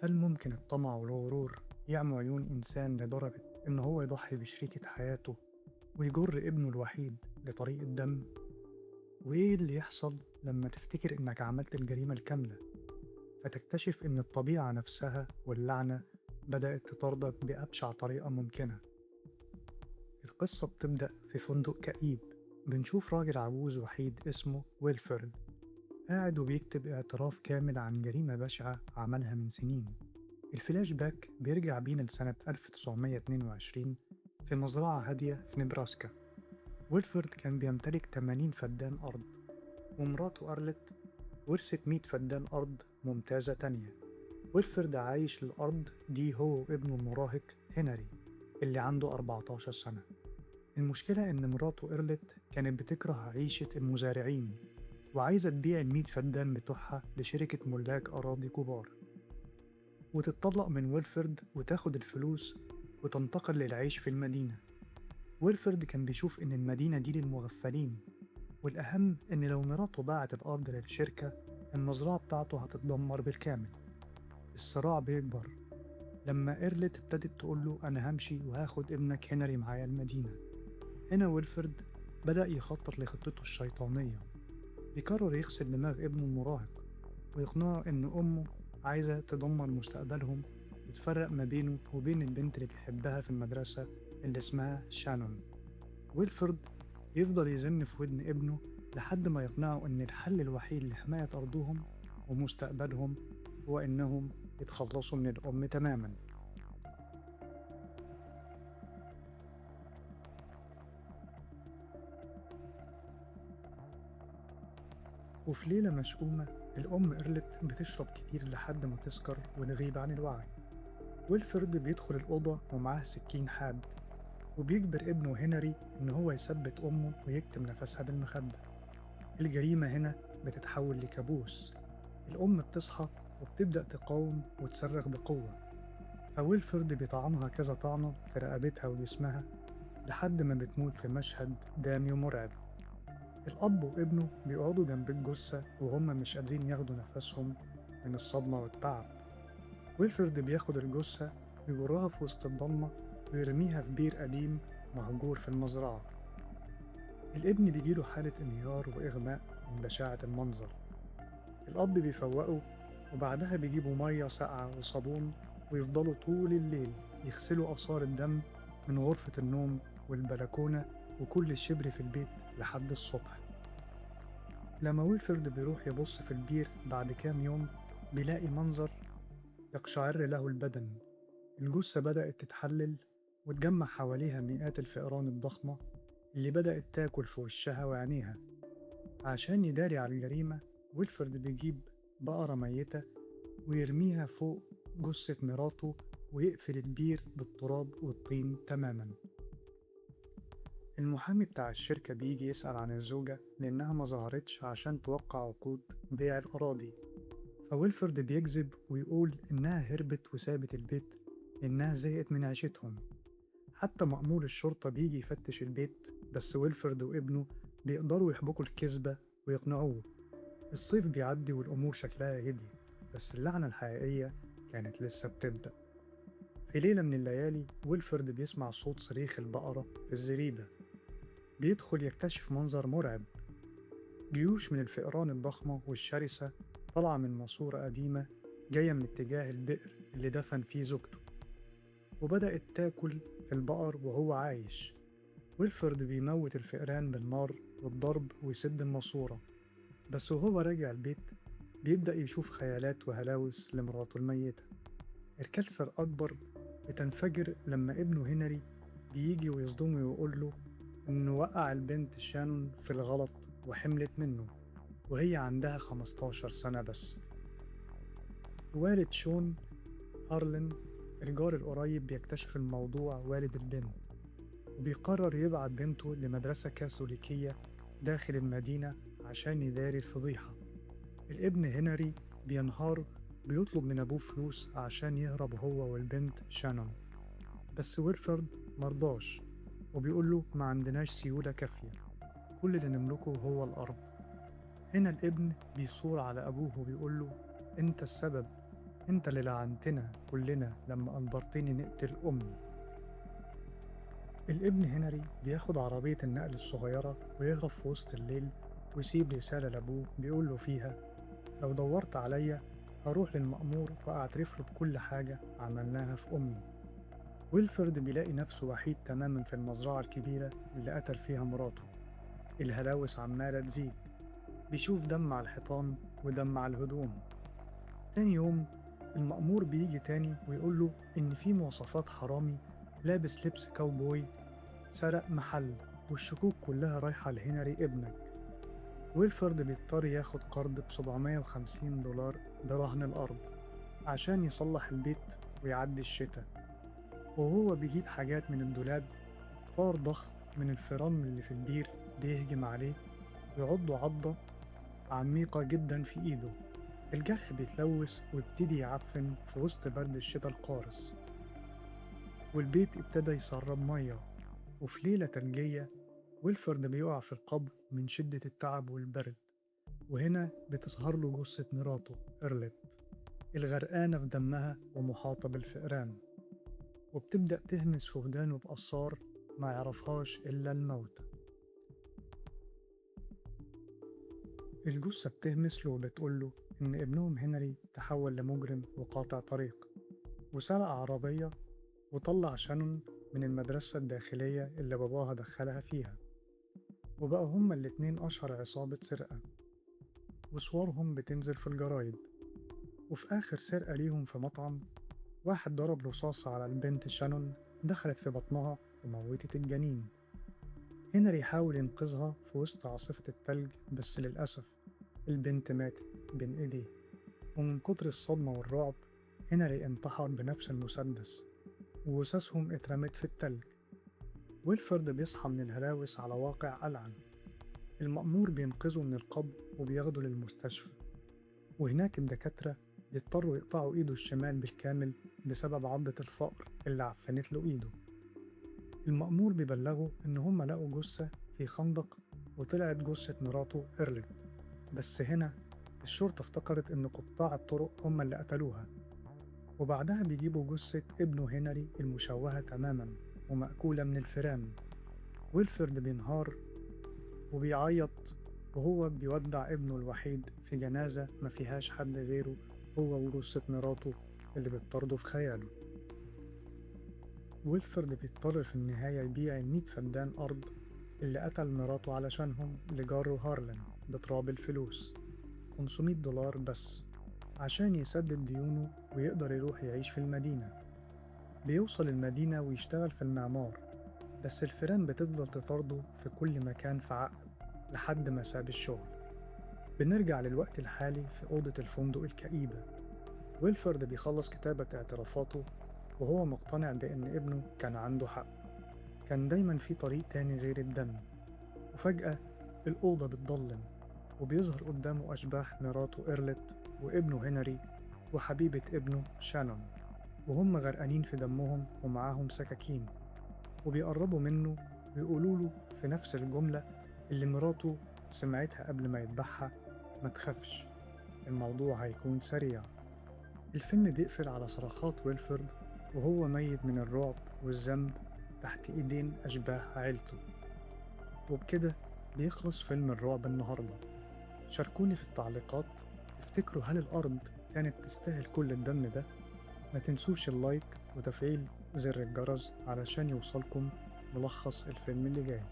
هل ممكن الطمع والغرور يعموا عيون إنسان لدرجة إن هو يضحي بشريكة حياته ويجر ابنه الوحيد لطريق الدم؟ وإيه اللي يحصل لما تفتكر إنك عملت الجريمة الكاملة فتكتشف إن الطبيعة نفسها واللعنة بدأت تطاردك بأبشع طريقة ممكنة؟ القصة بتبدأ في فندق كئيب. بنشوف راجل عجوز وحيد اسمه ويلفرد قاعد وبيكتب اعتراف كامل عن جريمة بشعة عملها من سنين. الفلاش باك بيرجع بينا لسنة 1922 في مزرعة هادية في نبراسكا. ويلفرد كان بيمتلك 80 فدان أرض، ومراته أرلت ورثت 100 فدان أرض ممتازة تانية. ويلفرد عايش للأرض دي هو وابنه المراهق هنري اللي عنده 14 سنة. المشكلة إن مراته إرلت كانت بتكره عيشة المزارعين وعايزة تبيع ال100 فدان بتوعها لشركة ملاك أراضي كبار وتتطلق من ويلفرد وتاخد الفلوس وتنتقل للعيش في المدينة. ويلفرد كان بيشوف إن المدينة دي للمغفلين، والأهم إن لو مراته باعت الأرض للشركة المزرعة بتاعته هتتدمر بالكامل. الصراع بيكبر لما إيرلت ابتدت تقوله أنا همشي وهاخد ابنك هنري معايا المدينة. هنا ويلفرد بدأ يخطط لخطته الشيطانية. بيقرر يغسل دماغ ابنه المراهق ويقنعه إن أمه عايزة تدمر مستقبلهم وتفرق ما بينه وبين البنت اللي بيحبها في المدرسة اللي اسمها شانون. ويلفرد يفضل يزن في ودن ابنه لحد ما يقنعه إن الحل الوحيد لحماية أرضهم ومستقبلهم هو إنهم يتخلصوا من الأم تماماً. وفي ليلة مشؤومة الأم إرلت بتشرب كتير لحد ما تسكر وتغيب عن الوعي. ويلفرد بيدخل الأوضة ومعاه سكين حاد وبيجبر ابنه هنري إن هو يثبت أمه ويكتم نفسها بالمخدة. الجريمة هنا بتتحول لكابوس. الأم بتصحى وبتبدأ تقاوم وتصرخ بقوة، فويلفرد بيطعنها كذا طعنة في رقبتها وجسمها لحد ما بتموت في مشهد دامي ومرعب. الأب وابنه بيقعدوا جنب الجثة وهم مش قادرين ياخدوا نفسهم من الصدمة والتعب. ويلفرد بياخد الجثة ويجرها في وسط الضلمة ويرميها في بير قديم مهجور في المزرعة. الابن بيجيله حالة انهيار وإغماء من بشاعة المنظر. الأب بيفوقه وبعدها بيجيبوا مية ساقعة وصابون ويفضلوا طول الليل يغسلوا آثار الدم من غرفة النوم والبلكونة وكل شبر في البيت لحد الصبح. لما ويلفرد بيروح يبص في البير بعد كام يوم بيلاقي منظر يقشعر له البدن. الجثة بدأت تتحلل وتجمع حواليها مئات الفئران الضخمة اللي بدأت تاكل في وشها وعينيها. عشان يداري على الجريمة ويلفرد بيجيب بقرة ميتة ويرميها فوق جثة مراته ويقفل البير بالتراب والطين تماما. المحامي بتاع الشركة بيجي يسأل عن الزوجة لأنها ما ظهرتش عشان توقع عقود بيع الأراضي، فويلفرد بيكذب ويقول إنها هربت وسابت البيت لأنها زهقت من عيشتهم. حتى مأمور الشرطة بيجي يفتش البيت بس ويلفرد وابنه بيقدروا يحبكوا الكذبة ويقنعوه. الصيف بيعدي والأمور شكلها هدي، بس اللعنة الحقيقية كانت لسه بتبدأ. في ليلة من الليالي ويلفرد بيسمع صوت صريخ البقرة في الزريبة. بيدخل يكتشف منظر مرعب. جيوش من الفئران الضخمة والشرسة طالعة من ماسورة قديمة جاية من اتجاه البئر اللي دفن فيه زوجته، وبدأت تاكل في البقر وهو عايش. ويلفرد بيموت الفئران بالنار والضرب ويسد الماسورة، بس وهو راجع البيت بيبدأ يشوف خيالات وهلاوس لمراته الميتة. الكارثة الأكبر بتنفجر لما ابنه هنري بيجي ويصدمه ويقول له إنه وقع البنت شانون في الغلط وحملت منه وهي عندها 15 سنة بس. والد شون هارلين الجار القريب بيكتشف الموضوع والد البنت وبيقرر يبعت بنته لمدرسة كاثوليكية داخل المدينة عشان يداري الفضيحة. الابن هنري بينهار بيطلب من أبوه فلوس عشان يهرب هو والبنت شانون، بس ويلفرد مرضاش وبيقول له ما عندناش سيولة كافية، كل اللي نملكه هو الأرض. هنا الابن بيصور على أبوه وبيقول له أنت السبب، انت اللي لعنتنا كلنا لما أجبرتني نقتل أمي. الابن هنري بياخد عربية النقل الصغيرة ويهرب في وسط الليل، ويسيب رسالة لأبوه بيقول له فيها: لو دورت عليا هروح للمأمور وأعترف له بكل حاجة عملناها في أمي. ويلفرد بيلاقي نفسه وحيد تماما في المزرعة الكبيرة اللي قتل فيها مراته. الهلاوس عمالة تزيد، بيشوف دم على الحيطان ودم على الهدوم. تاني يوم المأمور بيجي تاني ويقول له إن في مواصفات حرامي لابس لبس كاوبوي سرق محل، والشكوك كلها رايحة لهنري ابنك. ويلفرد بيضطر ياخد قرض $750 برهن الأرض عشان يصلح البيت ويعدي الشتاء. وهو بيجيب حاجات من الدولاب، فار ضخم من الفيران اللي في البير بيهجم عليه ويعضه عضة عميقة جدا في إيده. الجرح بيتلوث ويبتدي يعفن في وسط برد الشتاء القارس، والبيت ابتدى يسرب مية. وفي ليلة تلجية ويلفرد بيقع في القبر من شدة التعب والبرد، وهنا بتظهر له جثة مراته إرلت الغرقانة في دمها ومحاطة بالفئران، وبتبدأ تهمس في ودانه بأسرار ما يعرفهاش إلا الموتى. الجثة بتهمس له وبتقوله إن ابنهم هنري تحول لمجرم وقاطع طريق، وسرق عربية وطلع شانون من المدرسة الداخلية اللي باباها دخلها فيها، وبقوا هما الاتنين أشهر عصابة سرقة، وصورهم بتنزل في الجرايد. وفي آخر سرقة ليهم في مطعم، واحد ضرب رصاصة على البنت شانون، دخلت في بطنها وموتت الجنين. هنري حاول ينقذها في وسط عاصفة التلج، بس للأسف البنت ماتت بين إيديه. ومن كتر الصدمة والرعب هنري انتحر بنفس المسدس، وجثثهم اترمت في التلج. ويلفرد بيصحى من الهلاوس على واقع ألعن. المأمور بينقذه من القبر وبياخده للمستشفى، وهناك الدكاترة بيضطروا يقطعوا إيده الشمال بالكامل بسبب عضة الفقر اللي عفنت له إيده. المأمور بيبلغوا إن هم لقوا جثة في خندق، وطلعت جثة مراته إرلت. بس هنا الشرطة افتكرت إن قطاع الطرق هم اللي قتلوها، وبعدها بيجيبوا جثة ابنه هنري المشوهة تماما ومأكولة من الفئران. ويلفرد بينهار وبيعيط وهو بيودع ابنه الوحيد في جنازة ما فيهاش حد غيره هو وجثة مراته اللي بتطارده في خياله. ويلفرد بيضطر في النهاية يبيع 100 فدان أرض اللي قتل مراته علشانهم لجاره هارلان بتراب الفلوس، $500 بس، عشان يسدد ديونه ويقدر يروح يعيش في المدينة. بيوصل المدينة ويشتغل في المعمار، بس الفئران بتفضل تطارده في كل مكان في عقله لحد ما ساب الشغل. بنرجع للوقت الحالي في أوضة الفندق الكئيبة. ويلفرد بيخلص كتابة اعترافاته وهو مقتنع بأن ابنه كان عنده حق، كان دايما في طريق تاني غير الدم. وفجأة الأوضة بتضلم، وبيظهر قدامه أشباح مراته إرلت وابنه هنري وحبيبة ابنه شانون، وهم غرقانين في دمهم ومعاهم سكاكين، وبيقربوا منه ويقولوا له في نفس الجملة اللي مراته سمعتها قبل ما يذبحها: ما تخافش، الموضوع هيكون سريع. الفيلم بيقفل على صرخات ويلفرد وهو ميت من الرعب والذنب تحت إيدين أشباح عيلته. وبكده بيخلص فيلم الرعب النهاردة. شاركوني في التعليقات، تفتكروا هل الأرض كانت تستاهل كل الدم ده؟ ما تنسوش اللايك وتفعيل زر الجرس علشان يوصلكم ملخص الفيلم اللي جاي.